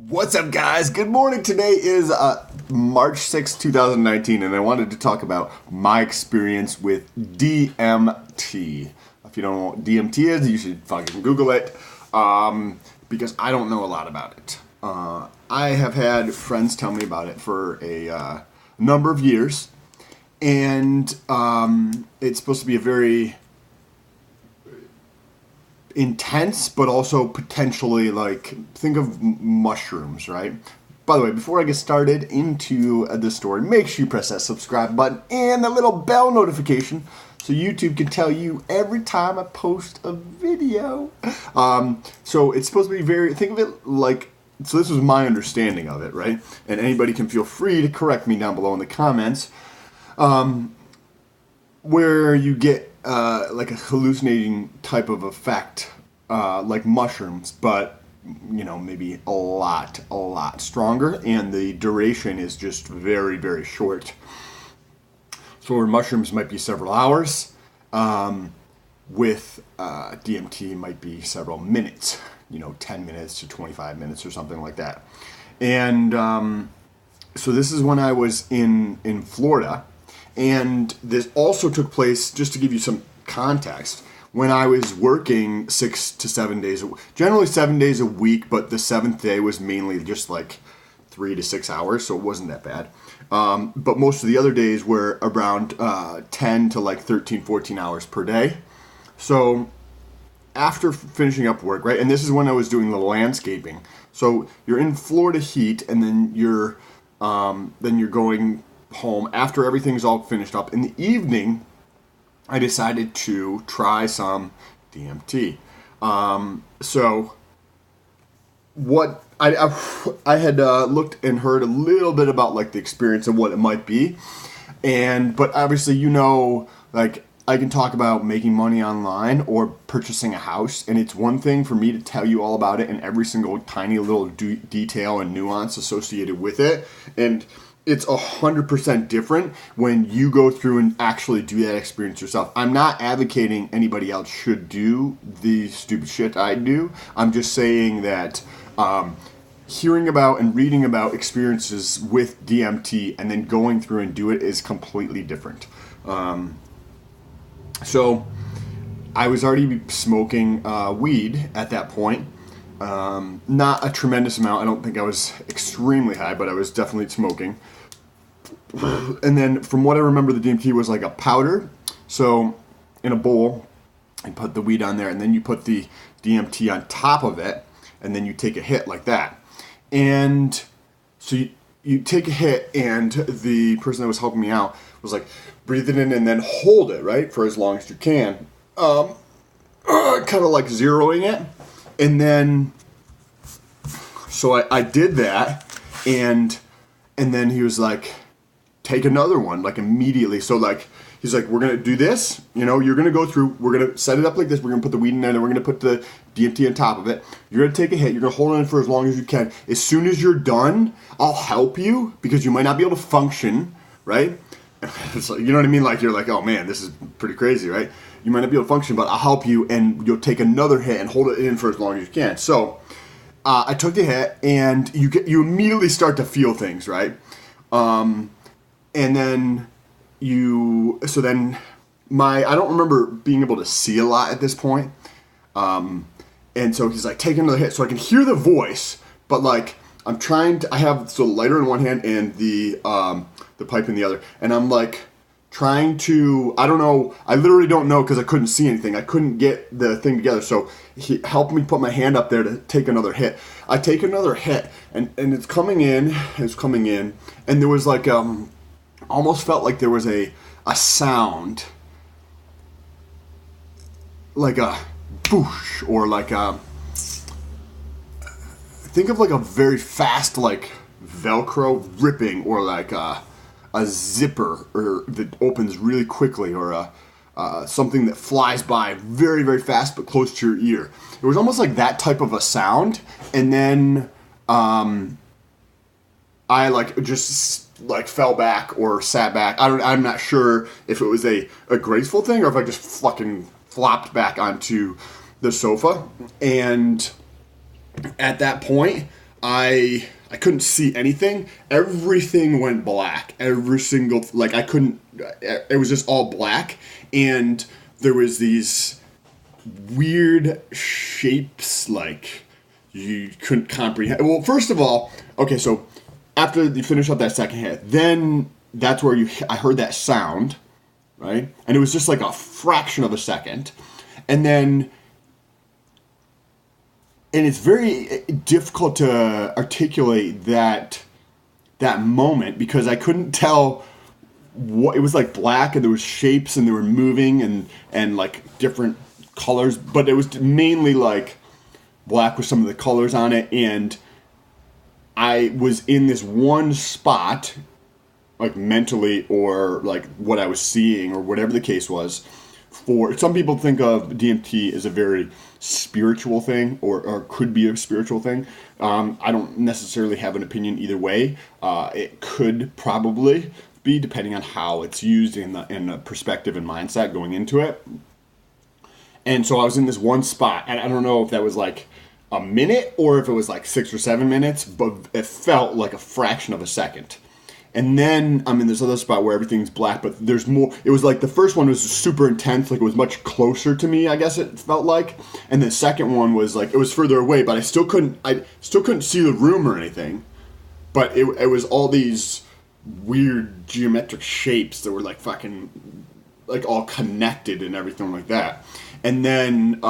What's up, guys? Good morning. Today is March 6th, 2019, and I wanted to talk about my experience with DMT. If you don't know what DMT is, you should fucking Google it, because I don't know a lot about it. I have had friends tell me about it for a number of years, and it's supposed to be a very intense, but also potentially, like, think of mushrooms, right? By the way, before I get started into the story, make sure you press that subscribe button and the little bell notification so YouTube can tell you every time I post a video. So it's supposed to be very, think of it like, so this was my understanding of it, right? And anybody can feel free to correct me down below in the comments. Where you get like a hallucinating type of effect, like mushrooms, but maybe a lot stronger, and the duration is just very, very short. So where mushrooms might be several hours, with DMT might be several minutes, 10 minutes to 25 minutes or something like that. And so this is when I was in Florida. And this also took place, just to give you some context, when I was working 6 to 7 days, generally 7 days a week, but the seventh day was mainly just like 3 to 6 hours, so it wasn't that bad. But most of the other days were around 10 to like 13, 14 hours per day. So after finishing up work, right, and this is when I was doing the landscaping. So you're in Florida heat, and then you're going home after everything's all finished up. In the evening, I decided to try some DMT. So what I had looked and heard a little bit about, like, the experience and what it might be, but obviously, like, I can talk about making money online or purchasing a house, and it's one thing for me to tell you all about it and every single tiny little detail and nuance associated with it, and it's 100% different when you go through and actually do that experience yourself. I'm not advocating anybody else should do the stupid shit I do. I'm just saying that hearing about and reading about experiences with DMT and then going through and do it is completely different. So I was already smoking weed at that point. Not a tremendous amount. I don't think I was extremely high, but I was definitely smoking. And then from what I remember, the DMT was like a powder. So in a bowl, you put the weed on there, and then you put the DMT on top of it, and then you take a hit like that. And so you take a hit, and the person that was helping me out was like, breathe it in and then hold it, right, for as long as you can. Kind of like zeroing it. And then, so I did that, and then he was like, take another one, like, immediately. So, like, he's like, we're going to do this, you're going to go through, we're going to set it up like this, we're going to put the weed in there, and we're going to put the DMT on top of it. You're going to take a hit, you're going to hold it in for as long as you can. As soon as you're done, I'll help you, because you might not be able to function, right? It's like, you know what I mean? Like, you're like, oh man, this is pretty crazy, right? You might not be able to function, but I'll help you, and you'll take another hit and hold it in for as long as you can. So, I took the hit, and you immediately start to feel things, right? And then I don't remember being able to see a lot at this point. And so he's like, take another hit. So I can hear the voice, but, like, I have the lighter in one hand and the pipe in the other. And I'm like trying to, I don't know, I literally don't know, because I couldn't see anything. I couldn't get the thing together. So he helped me put my hand up there to take another hit. I take another hit, and it's coming in, and there was like, almost felt like there was a sound, like a boosh, or like think of like a very fast, like, Velcro ripping, or like a zipper that opens really quickly, or something that flies by very, very fast but close to your ear. It was almost like that type of a sound, and then I just fell back or sat back. I'm not sure if it was a graceful thing or if I just fucking flopped back onto the sofa. And at that point, I couldn't see anything. Everything went black. Every single, like, I couldn't, it was just all black. And there was these weird shapes, like, you couldn't comprehend. Well, first of all, okay, so after you finish up that second hit, then that's where I heard that sound, right? And it was just like a fraction of a second. And then, and it's very difficult to articulate that moment because I couldn't tell what it was. Like black, and there was shapes, and they were moving, and like different colors, but it was mainly like black with some of the colors on it. And I was in this one spot, like mentally, or like what I was seeing, or whatever the case was. For some people think of DMT as a very spiritual thing, or could be a spiritual thing. I don't necessarily have an opinion either way. It could probably be, depending on how it's used in the perspective and mindset going into it. And so I was in this one spot, and I don't know if that was like a minute or if it was like 6 or 7 minutes, but it felt like a fraction of a second. And then I'm in this other spot where everything's black, but there's more. It was like the first one was super intense, like it was much closer to me, I guess it felt like. And the second one was like, it was further away, but I still couldn't see the room or anything. But it was all these weird geometric shapes that were like fucking, like all connected and everything like that. And then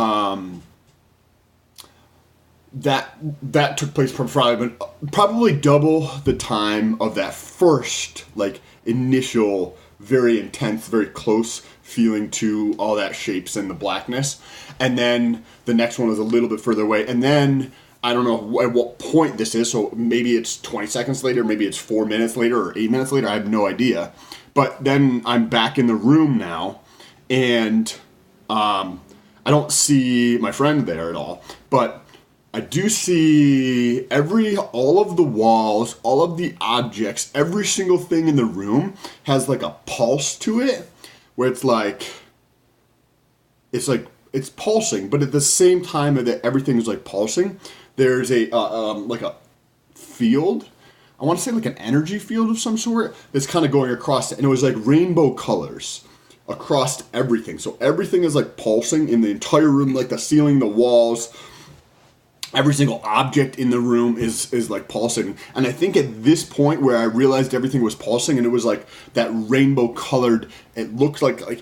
that took place probably double the time of that first, like, initial, very intense, very close feeling to all that shapes and the blackness. And then the next one was a little bit further away. And then I don't know at what point this is, so maybe it's 20 seconds later, maybe it's 4 minutes later or 8 minutes later, I have no idea. But then I'm back in the room now, and I don't see my friend there at all, but I do see all of the walls, all of the objects, every single thing in the room has like a pulse to it, where it's pulsing, but at the same time that everything is like pulsing, there's a like a field. I want to say like an energy field of some sort that's kind of going across it, and it was like rainbow colors across everything. So everything is like pulsing in the entire room, like the ceiling, the walls. Every single object in the room is like pulsing. And I think at this point where I realized everything was pulsing, and it was like that rainbow colored, it looked like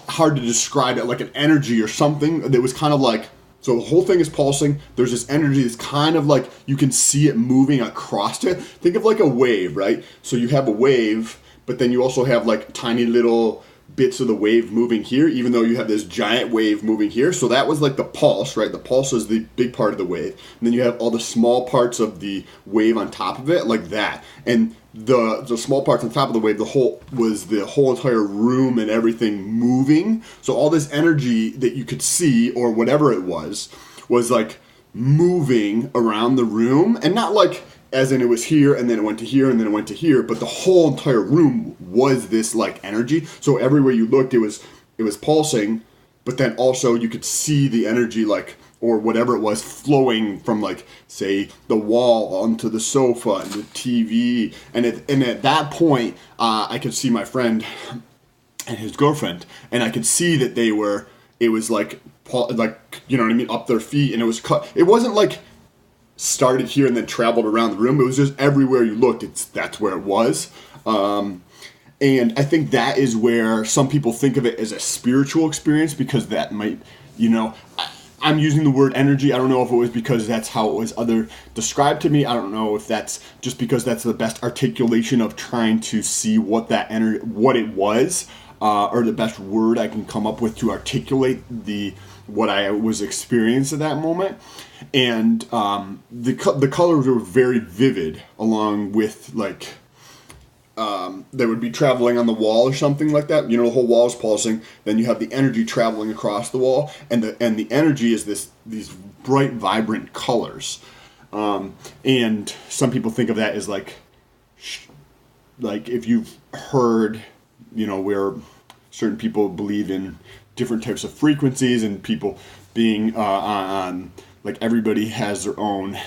hard to describe it, like an energy or something that was kind of like, so the whole thing is pulsing. There's this energy that's kind of like, you can see it moving across it. Think of like a wave, right? So you have a wave, but then you also have like tiny little bits of the wave moving here, even though you have this giant wave moving here. So that was like the pulse, right? The pulse is the big part of the wave. And then you have all the small parts of the wave on top of it, like that. And the small parts on top of the wave, the whole entire room and everything moving. So all this energy that you could see, or whatever it was like moving around the room. And not like, as in it was here, and then it went to here, and then it went to here, but the whole entire room was this like energy. So everywhere you looked, it was pulsing, but then also you could see the energy, like, or whatever it was, flowing from, like, say, the wall onto the sofa and the TV. And at that point, I could see my friend and his girlfriend, and I could see that it was like, you know what I mean, up their feet, and it was cut. It wasn't like started here and then traveled around the room. It was just everywhere you looked, that's where it was. And I think that is where some people think of it as a spiritual experience, because that might, you know, I'm using the word energy. I don't know if it was because that's how it was described to me. I don't know if that's just because that's the best articulation of trying to see what what it was, or the best word I can come up with to articulate what I was experiencing at that moment. And the colors were very vivid, along with, like, they would be traveling on the wall or something like that. You know, the whole wall is pulsing. Then you have the energy traveling across the wall, and the energy is these bright, vibrant colors. And some people think of that as like if you've heard, you know, where certain people believe in different types of frequencies, and people being on, like, everybody has their own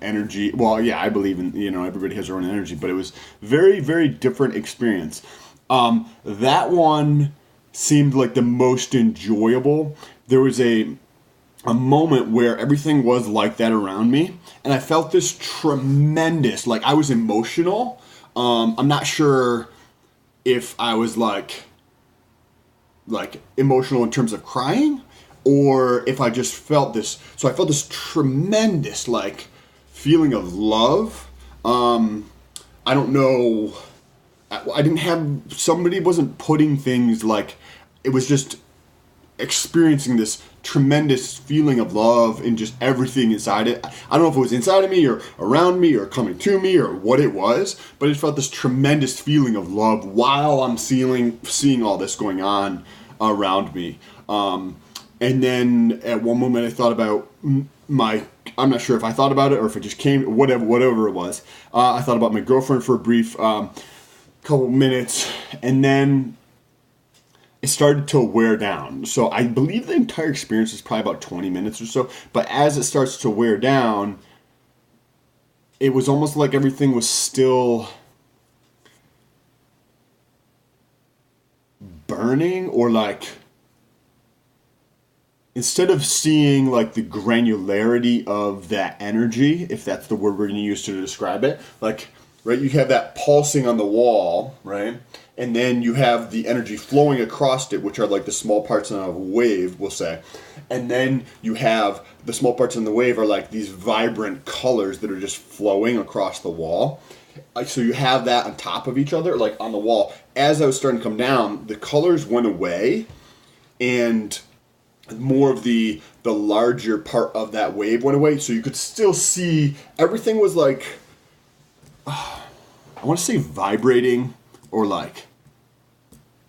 energy. Well, yeah, I believe in, everybody has their own energy, but it was very, very different experience. That one seemed like the most enjoyable. There was a moment where everything was like that around me, and I felt this tremendous, like I was emotional. I'm not sure if I was like emotional in terms of crying, or if I just felt this. So I felt this tremendous like feeling of love. I don't know. I didn't have, somebody wasn't putting things like, it was just experiencing this tremendous feeling of love and just everything inside it. I don't know if it was inside of me or around me or coming to me or what it was, but I just felt this tremendous feeling of love while I'm seeing all this going on around me. And then at one moment I thought about I'm not sure if I thought about it or if it just came, whatever it was. I thought about my girlfriend for a brief couple minutes, and then it started to wear down. So I believe the entire experience is probably about 20 minutes or so. But as it starts to wear down, it was almost like everything was still burning, or like, instead of seeing like the granularity of that energy, if that's the word we're going to use to describe it, like, right, you have that pulsing on the wall, right? And then you have the energy flowing across it, which are like the small parts of a wave, we'll say. And then you have the small parts in the wave are like these vibrant colors that are just flowing across the wall. Like, so you have that on top of each other, like on the wall. As I was starting to come down, the colors went away, and more of the larger part of that wave went away. So you could still see everything was like, I want to say vibrating, or like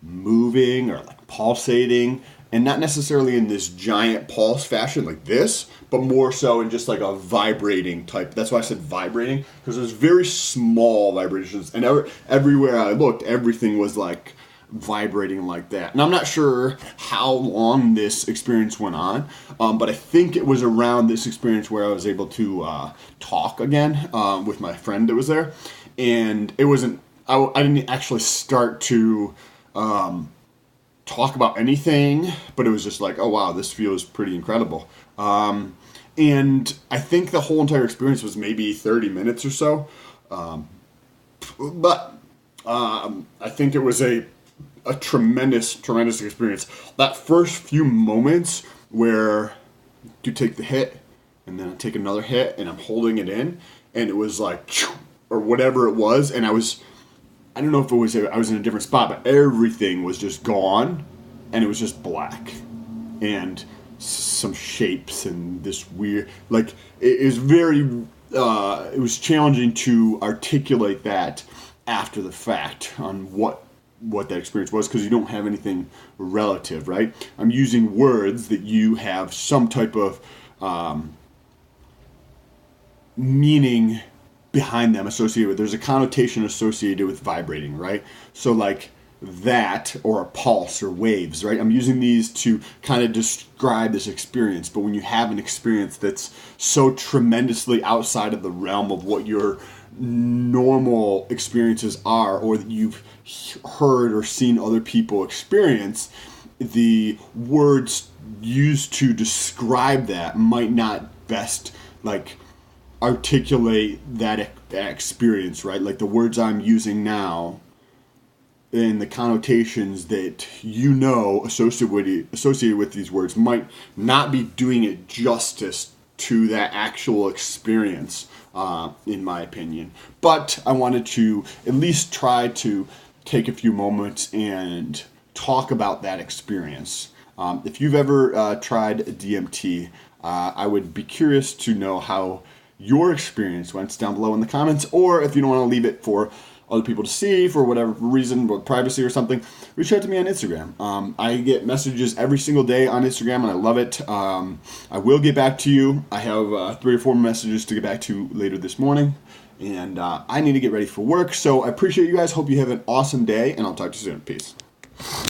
moving, or like pulsating, and not necessarily in this giant pulse fashion like this, but more so in just like a vibrating type. That's why I said vibrating, because there's very small vibrations, and everywhere I looked, everything was like vibrating like that. And I'm not sure how long this experience went on, but I think it was around this experience where I was able to talk again with my friend that was there. And it wasn't, I didn't actually start to talk about anything, but it was just like, oh wow, this feels pretty incredible. And I think the whole entire experience was maybe 30 minutes or so. But I think it was a tremendous experience. That first few moments where you take the hit, and then I take another hit, and I'm holding it in, and it was like, or whatever it was, and I don't know if it was, I was in a different spot, but everything was just gone, and it was just black, and some shapes, and this weird, like, it was very, it was challenging to articulate that after the fact on what that experience was, because you don't have anything relative, right? I'm using words that you have some type of meaning behind them associated with. There's a connotation associated with vibrating, right? So like that, or a pulse, or waves, right? I'm using these to kind of describe this experience. But when you have an experience that's so tremendously outside of the realm of what your normal experiences are, or that you've heard or seen other people experience, the words used to describe that might not best like articulate that experience, right? Like the words I'm using now and the connotations that associated with these words might not be doing it justice to that actual experience, in my opinion. But I wanted to at least try to take a few moments and talk about that experience. If you've ever tried DMT, I would be curious to know how your experience went down below in the comments, or if you don't want to leave it for other people to see for whatever reason, privacy or something, reach out to me on Instagram. I get messages every single day on Instagram, and I love it. I will get back to you. I have 3 or 4 messages to get back to later this morning, and I need to get ready for work. So I appreciate you guys. Hope you have an awesome day, and I'll talk to you soon. Peace.